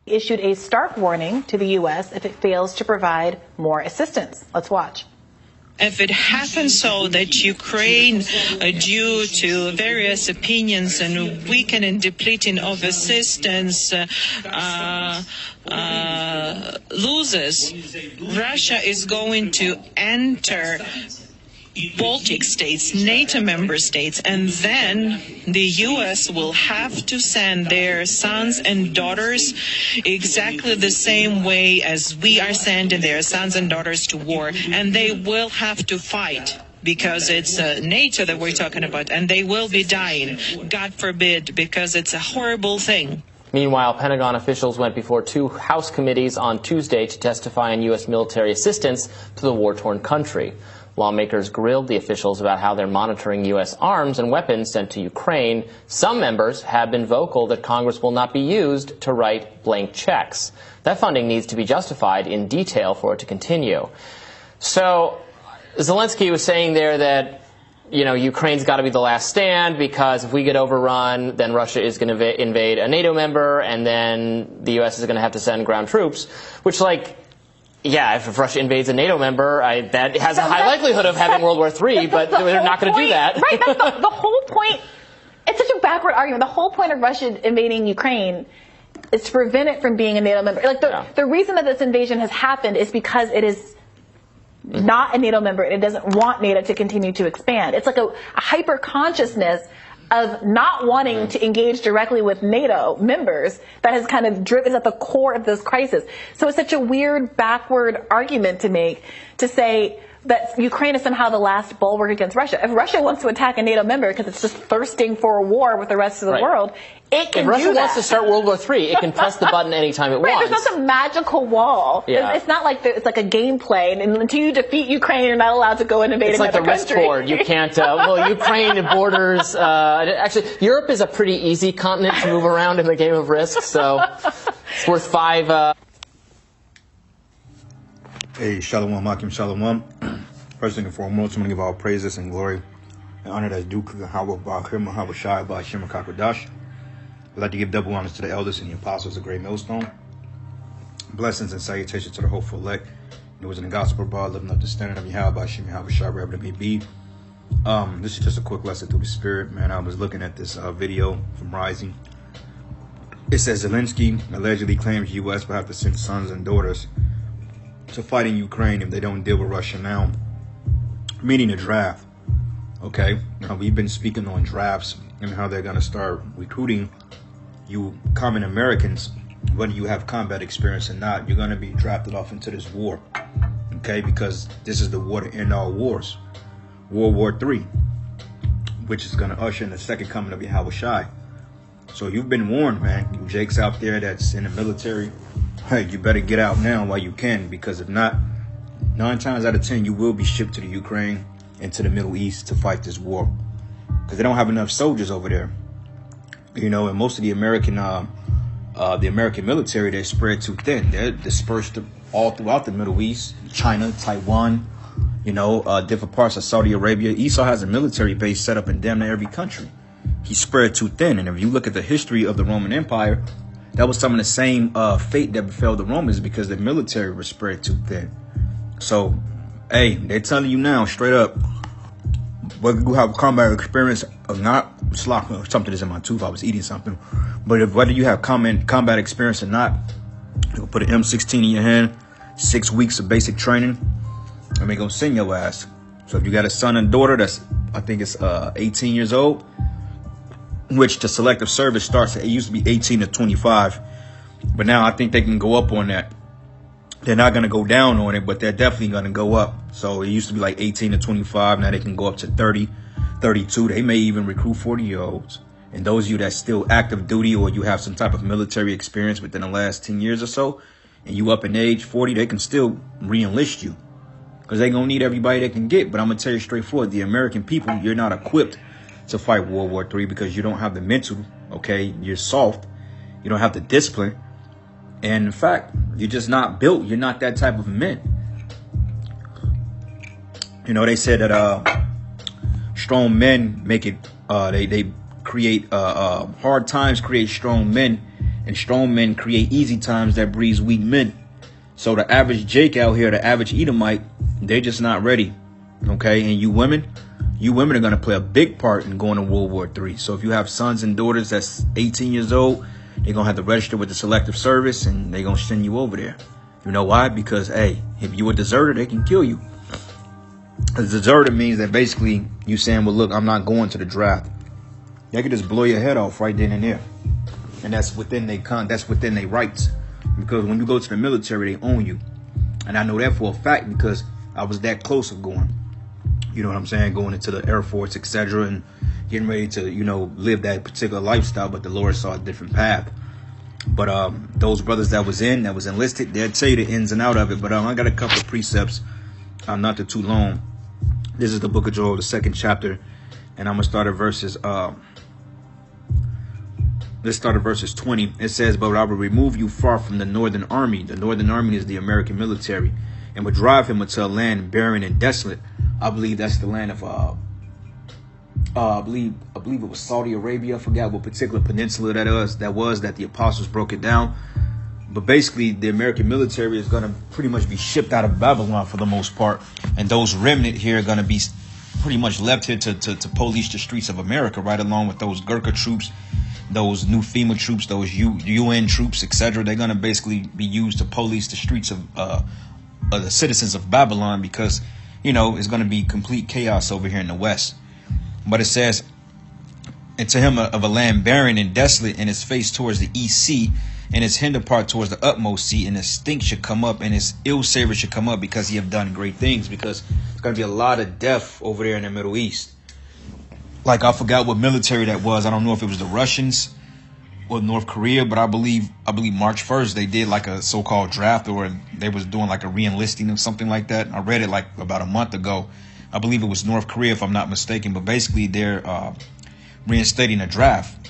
issued a stark warning to the U.S. if it fails to provide more assistance. Let's watch. If it happens so that Ukraine, due to various opinions and weakening and depleting of assistance, loses, Russia is going to enter Baltic states, NATO member states, and then the U.S. will have to send their sons and daughters exactly the same way as we are sending their sons and daughters to war, and they will have to fight because it's NATO that we're talking about, and they will be dying, God forbid, because it's a horrible thing. Meanwhile, Pentagon officials went before two House committees on Tuesday to testify on U.S. military assistance to the war-torn country. Lawmakers grilled the officials about how they're monitoring U.S. arms and weapons sent to Ukraine. Some members have been vocal that Congress will not be used to write blank checks. That funding needs to be justified in detail for it to continue. So Zelensky was saying there that, you know, Ukraine's got to be the last stand because if we get overrun, then Russia is going to invade a NATO member, and then the U.S. is going to have to send ground troops, which, like, yeah, if Russia invades a NATO member, that has a high likelihood of having World War III, but they're not going to do that. Right, that's the whole point. It's such a backward argument. The whole point of Russia invading Ukraine is to prevent it from being a NATO member. Like the reason that this invasion has happened is because it is not a NATO member and it doesn't want NATO to continue to expand. It's like a hyper consciousness of not wanting to engage directly with NATO members that has kind of driven at the core of this crisis. So it's such a weird backward argument to make, to say that Ukraine is somehow the last bulwark against Russia. If Russia wants to attack a NATO member because it's just thirsting for a war with the rest of the world, it can do that. If Russia wants to start World War III, it can press the button anytime it wants. There's not some magical wall. Yeah. It's not like it's like a gameplay, and until you defeat Ukraine, you're not allowed to go and invade another country. It's like the risk board. You can't, well, Ukraine borders, actually, Europe is a pretty easy continent to move around in the game of Risk, so it's worth 5. Hey, Shalom, Makim Shalom. First thing and foremost, I'm going to give all praises and glory and honor that's due to Yahweh Ba'achim, Yahweh Shai, Ba'ashim, Kakadash. I'd like to give double honors to the elders and the apostles of Great Millstone. Blessings and salutations to the hopeful elect. It was in the gospel bar, living up the standard of Yahweh Ba'ashim, Yahweh Shai, wherever it may be. This is just a quick lesson through the spirit, man. I was looking at this video from Rising. It says Zelensky allegedly claims U.S. will have to send sons and daughters to fight in Ukraine if they don't deal with Russia now, meaning a draft. Okay, now we've been speaking on drafts and how they're going to start recruiting you common Americans, whether you have combat experience or not. You're going to be drafted off into this war, okay, because this is the war to end all wars, World War III, which is going to usher in the second coming of Yahweh Shai. So you've been warned, man. You jakes out there that's in the military, hey, you better get out now while you can, because if not, 9 times out of 10, you will be shipped to the Ukraine and to the Middle East to fight this war, because they don't have enough soldiers over there. You know, and most of the American military, they're spread too thin. They're dispersed all throughout the Middle East, China, Taiwan, you know, different parts of Saudi Arabia. Esau has a military base set up in damn near every country. He's spread too thin. And if you look at the history of the Roman Empire, that was some of the same fate that befell the Romans, because the military was spread too thin. So, hey, they're telling you now, straight up, whether you have combat experience or not, something is in my tooth, I was eating something. But whether you have combat experience or not, you'll put an M16 in your hand, 6 weeks of basic training, and they're going to send your ass. So if you got a son and daughter that's, I think it's 18 years old, which the selective service starts at, it used to be 18 to 25, but now I think they can go up on that. They're not going to go down on it, but they're definitely going to go up. So it used to be like 18 to 25. Now they can go up to 30, 32. They may even recruit 40-year-olds. And those of you that's still active duty, or you have some type of military experience within the last 10 years or so, and you up in age 40, they can still re-enlist you, because they're going to need everybody they can get. But I'm going to tell you straightforward, the American people, you're not equipped to fight World War III, because you don't have the mental, okay? You're soft. You don't have the discipline. And in fact, you're just not built. You're not that type of men. You know, they said that strong men make it, they create hard times create strong men, And strong men create easy times that breeds weak men. So the average Jake out here, the average Edomite, they're just not ready. Okay, and you women are going to play a big part in going to World War III. So if you have sons and daughters that's 18 years old, they're going to have to register with the Selective Service, and they're going to send you over there. You know why? Because, hey, if you a deserter, they can kill you. A deserter means that basically you saying, well, look, I'm not going to the draft. They could just blow your head off right then and there. And that's within their rights. Because when you go to the military, they own you. And I know that for a fact because I was that close of going. You know what I'm saying? Going into the Air Force, etc. and getting ready to, you know, live that particular lifestyle. But the Lord saw a different path. But those brothers that was enlisted, they'll tell you the ins and out of it. But I got a couple of precepts, not too long. This is the book of Joel, the 2nd chapter. And I'm going to start at verses... Let's start at verses 20. It says, but I will remove you far from the northern army. The northern army is the American military. And will drive him into a land barren and desolate. I believe that's the land of, I believe it was Saudi Arabia. I forgot what particular peninsula that was that the apostles broke it down. But basically, the American military is going to pretty much be shipped out of Babylon for the most part. And those remnant here are going to be pretty much left here to police the streets of America, right along with those Gurkha troops, those new FEMA troops, those UN troops, etc. They're going to basically be used to police the streets of the citizens of Babylon because, you know, it's going to be complete chaos over here in the West. But it says, and to him of a land barren and desolate, and his face towards the east sea, and his hinder part towards the utmost sea, and his stink should come up, and his ill savor should come up, because he have done great things. Because there's going to be a lot of death over there in the Middle East. Like, I forgot what military that was. I don't know if it was the Russians or North Korea, but I believe March 1st they did like a so-called draft, or they was doing like a re-enlisting or something like that. I read it like about a month ago. I believe it was North Korea, if I'm not mistaken. But basically, they're reinstating a draft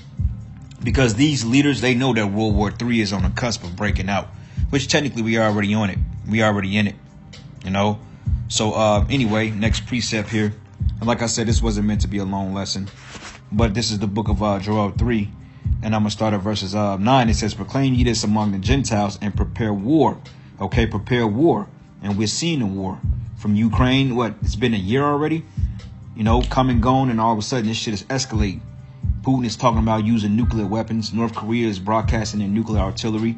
because these leaders, they know that World War III is on the cusp of breaking out, which technically we are already on it. We already in it, you know. So anyway, next precept here. And like I said, this wasn't meant to be a long lesson, but this is the book of Joel 3. And I'm going to start at verses 9. It says, proclaim ye this among the Gentiles and prepare war. Okay, prepare war. And we're seeing a war from Ukraine. What? It's been a year already, you know, come and gone. And all of a sudden this shit is escalating. Putin is talking about using nuclear weapons. North Korea is broadcasting their nuclear artillery.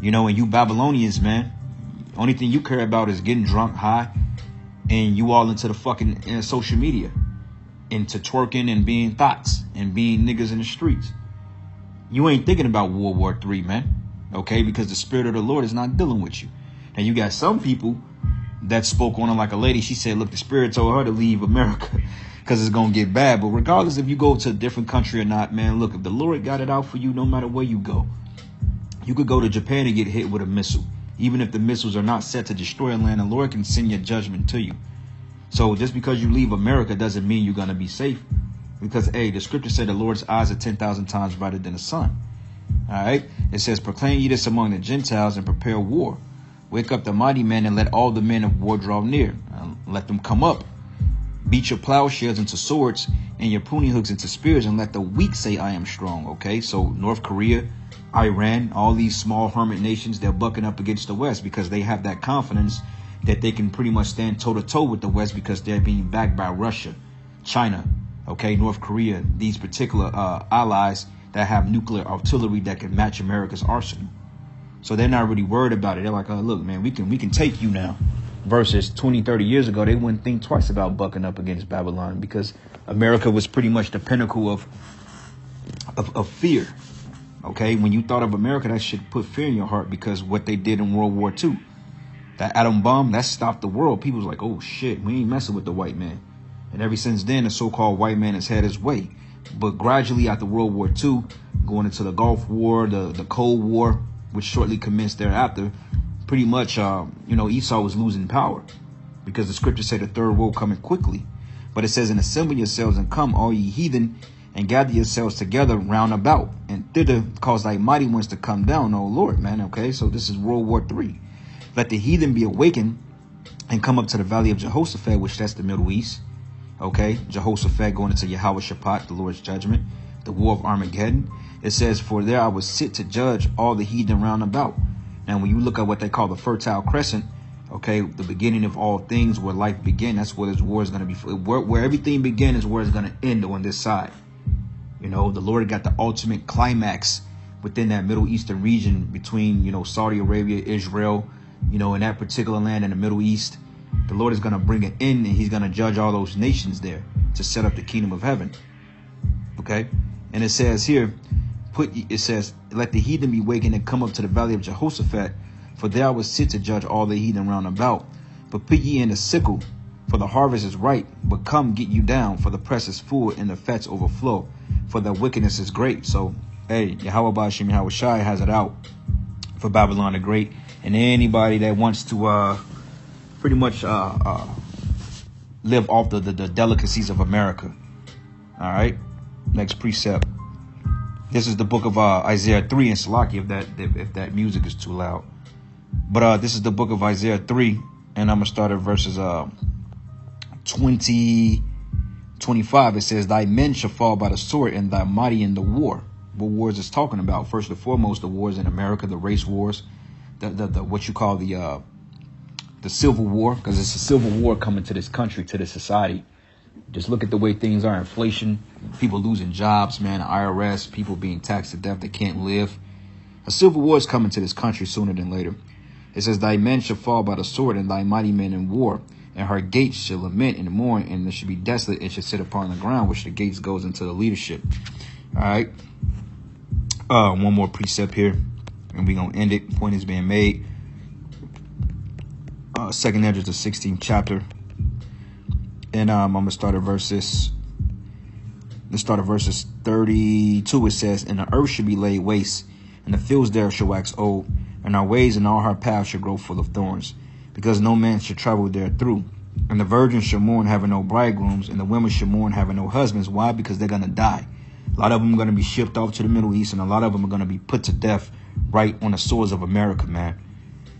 You know, and you Babylonians, man, only thing you care about is getting drunk, high, and you all into the fucking social media, into twerking and being thoughts and being niggas in the streets. You ain't thinking about World War III, man. Okay, because the Spirit of the Lord is not dealing with you. And you got some people that spoke on it like a lady. She said, look, the Spirit told her to leave America because it's going to get bad. But regardless if you go to a different country or not, man, look, if the Lord got it out for you, no matter where you go, you could go to Japan and get hit with a missile. Even if the missiles are not set to destroy a land, the Lord can send your judgment to you. So just because you leave America doesn't mean you're going to be safe. Because, hey, the scripture said the Lord's eyes are 10,000 times brighter than the sun. All right. It says, proclaim ye this among the Gentiles and prepare war. Wake up the mighty men and let all the men of war draw near. Let them come up. Beat your plowshares into swords and your pruning hooks into spears, and let the weak say, I am strong. OK, so North Korea, Iran, all these small hermit nations, they're bucking up against the West because they have that confidence that they can pretty much stand toe to toe with the West because they're being backed by Russia, China, OK, North Korea, these particular allies that have nuclear artillery that can match America's arsenal. So they're not really worried about it. They're like, oh, look, man, we can take you now. Versus 20, 30 years ago, they wouldn't think twice about bucking up against Babylon because America was pretty much the pinnacle of fear. OK, when you thought of America, that should put fear in your heart because what they did in World War II, that atom bomb, that stopped the world. People was like, oh, shit, we ain't messing with the white man. And ever since then, the so-called white man has had his way. But gradually after World War II, going into the Gulf War, the Cold War, which shortly commenced thereafter, pretty much, Esau was losing power because the scripture said the third woe coming quickly. But it says, and assemble yourselves and come, all ye heathen, and gather yourselves together round about, and thither cause thy mighty ones to come down, O Lord, man. Okay, so this is World War III. Let the heathen be awakened and come up to the valley of Jehoshaphat, which that's the Middle East. Okay, Jehoshaphat going into Yahweh Shaphat, the Lord's judgment, the war of Armageddon. It says, for there I was sit to judge all the heathen round about. Now, when you look at what they call the Fertile Crescent, okay, the beginning of all things, where life began, that's where this war is going to be. Where everything began is where it's going to end on this side. You know, the Lord got the ultimate climax within that Middle Eastern region between, you know, Saudi Arabia, Israel, you know, in that particular land in the Middle East. The Lord is going to bring an end, and he's going to judge all those nations there to set up the kingdom of heaven. Okay. And it says here, it says, let the heathen be wakened and come up to the valley of Jehoshaphat, for there I will sit to judge all the heathen round about. But put ye in the sickle, for the harvest is ripe. But come, get you down, for the press is full and the fats overflow, for the wickedness is great. So, hey, Yahweh Ba'ashem Yahweh Shai has it out for Babylon the Great. And anybody that wants to pretty much live off the delicacies of America. All right. Next precept. This is the book of Isaiah 3 and Salaki, if that music is too loud. But this is the book of Isaiah 3, and I'm going to start at verses 20, 25. It says, thy men shall fall by the sword, and thy mighty in the war. What wars is talking about? First and foremost, the wars in America, the race wars, the what you call the Civil War, because it's a civil war coming to this country, to this society. Just look at the way things are. Inflation, people losing jobs, man, IRS, people being taxed to death, they can't live. A civil war is coming to this country sooner than later. It says, thy men shall fall by the sword, and thy mighty men in war, and her gates shall lament and mourn, and there shall be desolate, and shall sit upon the ground, which the gates goes into the leadership. All right. One more precept here, and we're going to end it. Point is being made. Second Ezra, the 16th chapter. And I'm going to start at verses. Let's start at verses 32. It says, and the earth shall be laid waste, and the fields there shall wax old, and our ways and all her paths shall grow full of thorns, because no man shall travel there through. And the virgins shall mourn having no bridegrooms, and the women shall mourn having no husbands. Why? Because they're going to die. A lot of them are going to be shipped off to the Middle East, and a lot of them are going to be put to death right on the swords of America, man.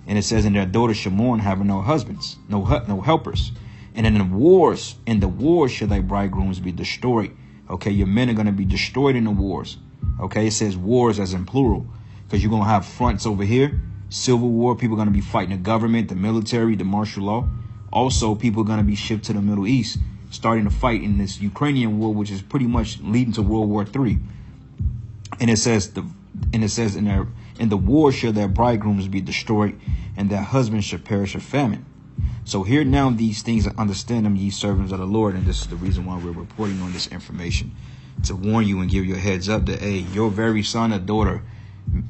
And it says, and their daughters shall mourn having no husbands, no helpers. And in the wars shall thy bridegrooms be destroyed. Okay, your men are going to be destroyed in the wars. Okay, it says wars as in plural, because you're going to have fronts over here. Civil war, people are going to be fighting the government, the military, the martial law. Also, people are going to be shipped to the Middle East, starting to fight in this Ukrainian war, which is pretty much leading to World War III. And it says in the war shall their bridegrooms be destroyed, and their husbands shall perish of famine. So hear now these things and understand them, ye servants of the Lord. And this is the reason why we're reporting on this information, to warn you and give you a heads up that, hey, your very son or daughter,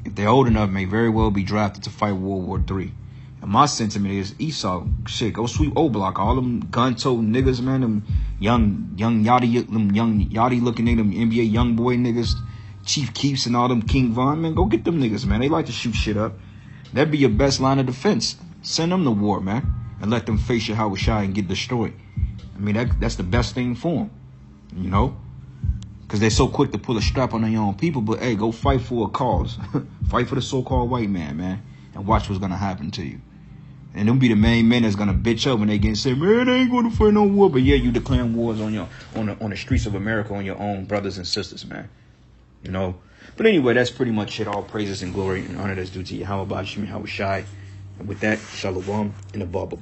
if they're old enough, may very well be drafted to fight World War III. And my sentiment is, Esau, shit, go sweep O-Block. All them gun-toting niggas, man, them young yachty looking niggas, them NBA young boy niggas, Chief Keefs and all them King Von, man, go get them niggas, man. They like to shoot shit up. That'd be your best line of defense. Send them to war, man, and let them face Yahweh Shai and get destroyed. I mean, that's the best thing for them, you know, because they're so quick to pull a strap on their own people. But, hey, go fight for a cause. Fight for the so-called white man, and watch what's going to happen to you. And them be the main men that's going to bitch up when they get said, man, they ain't going to fight no war. But, yeah, you declaring wars on the streets of America on your own brothers and sisters, man. You know. But anyway, that's pretty much it. All praises and glory and honor that's due to Yahweh Ba'ashem Yahweh Shai. And with that, Shalom and a Baba.